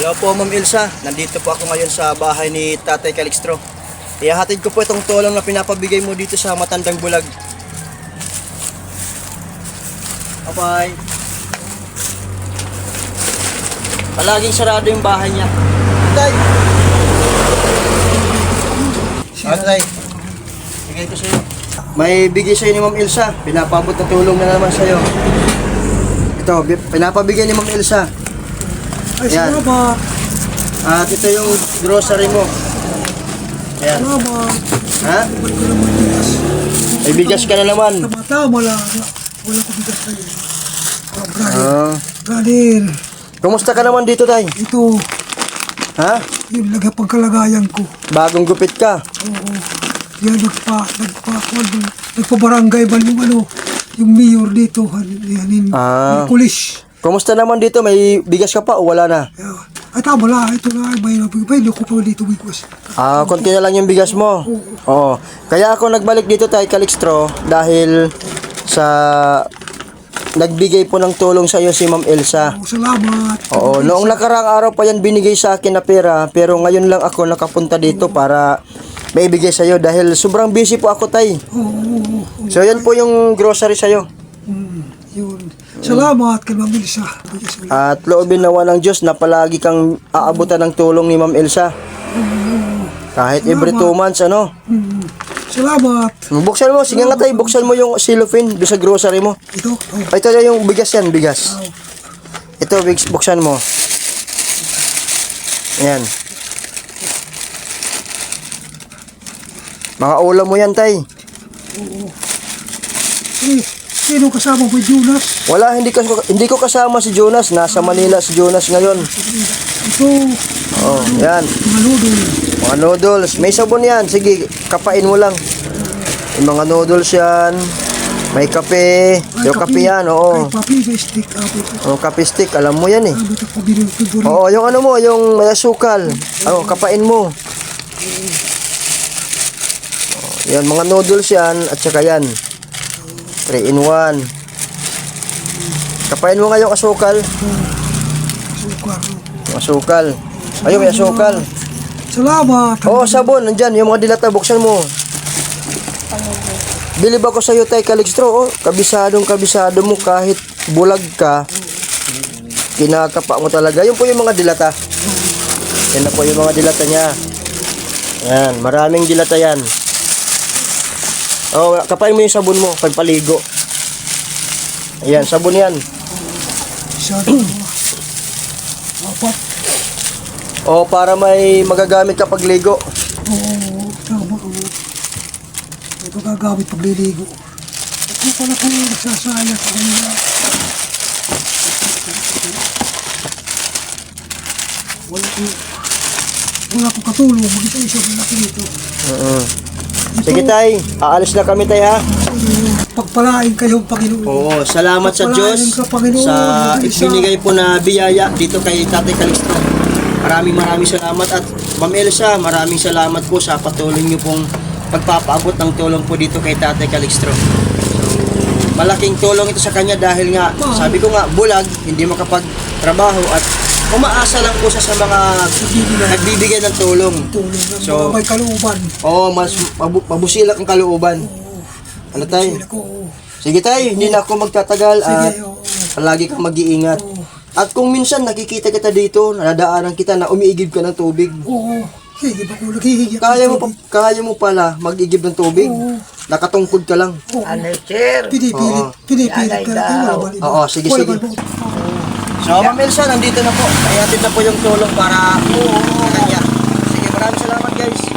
Hello po Ma'am Elsa, nandito po ako ngayon sa bahay ni Tatay Calixtro. Ihahatid ko po itong tulong na pinapabigay mo dito sa Matandang Bulag. Bye-bye. Palaging sarado yung bahay niya. Tay! Ano tay? Bigay ko sa'yo. May bigay sa'yo ni Ma'am Elsa. Pinapabot na tulong na naman sa'yo. Ito, pinapabigay ni Ma'am Elsa. Ay, Ayan. salamat. At ito yung grocery mo. Ayan. Salamat. Ha? Ba't ko naman bigas? May bigas ka na naman. Tama lang. Wala ko bigas na yun. Brother. Ah. Brother. Kumusta ka naman dito, tay? Ito. Ha? Yung pagkalagayan ko. Bagong gupit ka. Oo. Yan, nagpa-barangay ba yung ano, yung mayor dito. Yan, Ah. yung kulis. Kumusta naman dito? May bigas ka pa o wala na? Ay, tama lang. Ito na. May ko pa dito bigas. Ah, konti na lang yung bigas mo. Oo. Kaya ako nagbalik dito, tay Calixtro, dahil sa nagbigay po ng tulong sa iyo si Ma'am Elsa. Oh, salamat. Oo, noong nakaraang araw pa yan binigay sa akin na pera, pero ngayon lang ako nakapunta dito para maibigay sa iyo dahil sobrang busy po ako, tay. Oo. So yan po yung grocery sa iyo. Yun. Salamat kay Ma'am Elsa. At loobin nawa ng Diyos na palagi kang aabutan ng tulong ni Ma'am Elsa. Kahit every 2 months, ano? Salamat. Buksan mo, sige nga tayo, buksan mo yung cellophane doon sa grocery mo. Ito. Ay, ito na yung bigas yan, bigas. Ito, buksan mo. Ayan. Mga ulam mo yan, tay. Sino kasama mo, Jonas? Wala, hindi ko kasama si Jonas. Nasa Manila si Jonas ngayon. Ito. Oh, yan. Mga noodle. Mga noodles. May sabon yan. Sige, kapain mo lang. Yung mga noodles yan. May kape. Yung kape yan, oo. Ay, papi, may stick. Oh, kape stick. Alam mo yan eh. Ito pabili ko doon. Oo, yung ano mo, yung may asukal. Oh, kapain mo. Oh, yan, mga noodles yan. At saka yan. 3 in 1. Kapain mo nga yung asukal. Sukar. Yung asukal. Ayun, may asukal. Salamat. Oo, sabon. Nandyan. Yung mga dilata, buksan mo. Bilib ako sa'yo, tay Calixtro. Oh, kabisado mo kahit bulag ka. Kinakapa mo talaga. Yun po yung mga dilata. Yan na po yung mga dilata niya. Yan. Maraming dilata yan. Oh, kapain mo yung sabon mo. Pagpaligo. Ayan, sabon yan. Masyado. Apat. Oh, para may magagamit ka pagligo. Oo, tama ko. Ito gagamit pagliligo. Ito pala ko nagsasaya sa kanila. Wala ko katulong. Mag-isa-isa na dito. Sige, tay. Aalis na kami, tay, ha? Pagpalain kayong Panginoon. Oo, salamat sa Diyos Pagpalain ka, Panginoon, sa mag-isa. ibinigay po na biyaya dito kay Tatay Calixtro. Maraming salamat at Ma'am Elsa, maraming salamat po sa patuloy niyo pong pagpapaabot ng tulong po dito kay Tatay Calixtro. So, malaking tulong ito sa kanya dahil nga, sabi ko nga, bulag, hindi makapagtrabaho at umaasa lang po siya sa mga nagbibigay ng tulong. So, may kalooban. Oo, mas mabusilak ang kalooban. Ano tayo? Sige tayo, hindi na ako magtatagal at palagi kang mag-iingat. At kung minsan nakikita kita dito, nadaanan kita na umiigib ka ng tubig. Oo. Higib ako, naghihigib. Kaya mo pala mag-igib ng tubig. Nakatungkod ka lang. Ano, sir? Pinipilit ka lang. Oo, sige. So, Ma'am Elsa, nandito na po. Kayatid na po yung tulong para sa kanya. Sige, maraming salamat guys.